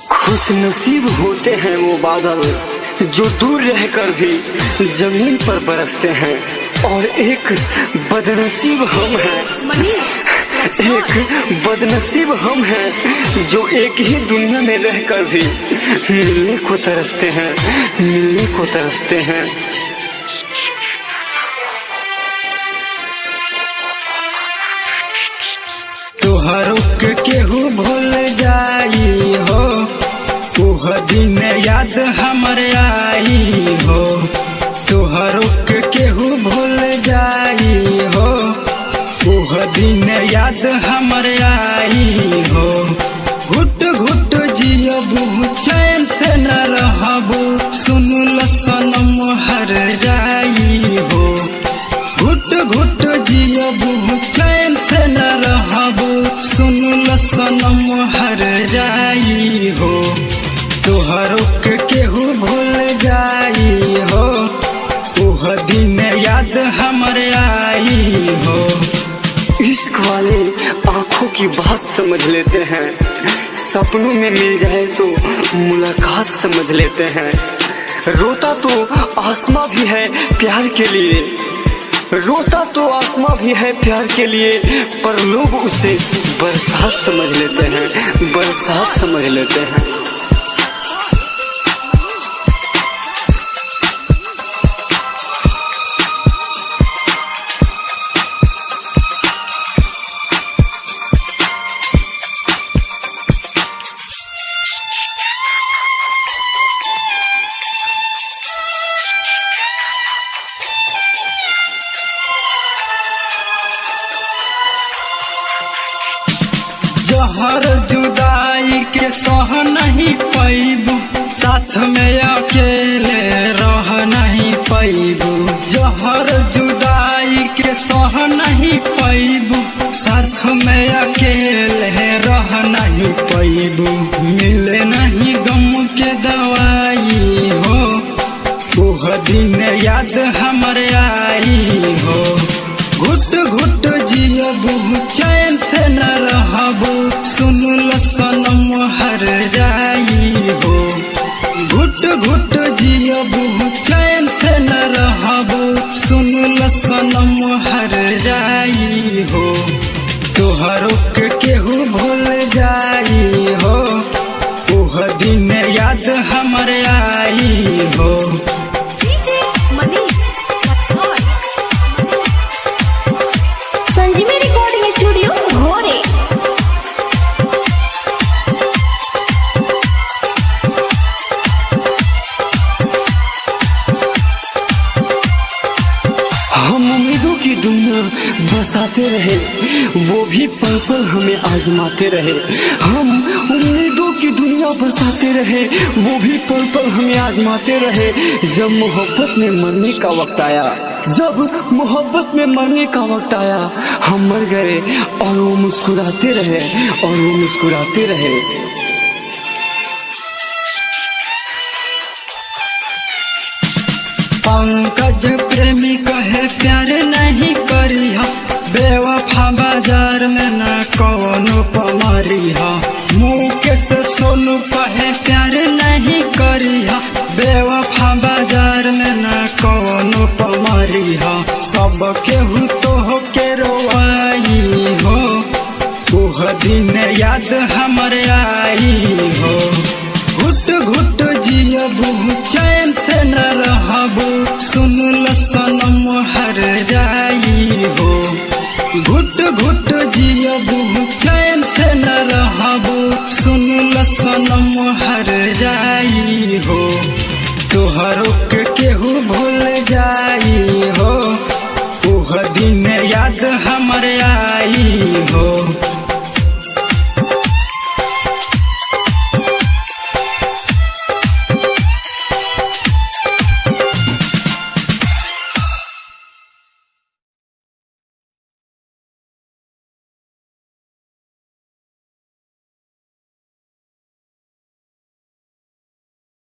खुशनसीब होते हैं वो बादल जो दूर रहकर भी जमीन पर बरसते हैं, और एक बदनसीब हम हैं जो एक ही दुनिया में रहकर भी मिलने को तरसते हैं। तोहरो के केहू भूल जाई हो, ओह दिन याद हमरे आई हो। तोहरो के केहू भूल जाई हो, ओह दिन याद हमरे आई हो। घुट घुट जियबू चैन से न रहबू, सुन सनम हर जाई हो। घुट घुट जियबू चैन से न रहबू, सुन सनम हर जाई हो। तोहरो के केहू भूल जाई हो, ओह दिन याद हमरे आई हो। इश्क वाले आंखों की बात समझ लेते हैं, सपनों में मिल जाए तो मुलाकात समझ लेते हैं। रोता तो आसमां भी है प्यार के लिए, रोता तो आसमां भी है प्यार के लिए, पर लोग उसे बरसात समझ लेते हैं। जहर जुदाई के सह नहीं पैबू, साथ में अकेले रह नहीं पैबू। जहर जुदाई के सह नहीं पैबू, साथ में अकेले रह नहीं पैबू। मिले नहीं गम के दवाई हो, ओह दिन याद हमरे आई हो। घुट घुट जियबू चैन से न रहबू, सुन सनम हर जाई हो। घुट घुट जियबू चैन से न रहबू, सुन सनम हर जाई हो। तोहरो के केहू भूल जाई हो, ओह दिन याद हमरे आई हो। संजीवनी रिकॉर्डिंग स्टूडियो भोरे। हम उम्मीदों की दुनिया बसाते रहे, वो भी पल पल हमें आजमाते रहे। हम उम्मीदों की दुनिया बसाते रहे, वो भी पल पल हमें आजमाते रहे। जब मोहब्बत में मरने का वक्त आया, हम मर गए और वो मुस्कुराते रहे। पंकज प्रेमी कहे प्यार नहीं करी हा, बेवफा बाजार में न कौनो पमारी हा। मुकेश सोनू कहे प्यार नहीं करी हा, बेवफा बाजार में न कौनो पमारी हा। सब केहू तो के रोवाई हो, ओह दिन याद हमरे आई हो। घुट घुट जियबू चैन से न रहबू, सुन सनम हर जाई हो। घुट घुट जियबू चैन से न रहबू, सुन सनम हर जाई हो। तोहरो के केहू भूल जाई हो, ओह दिन याद हमरे आई हो।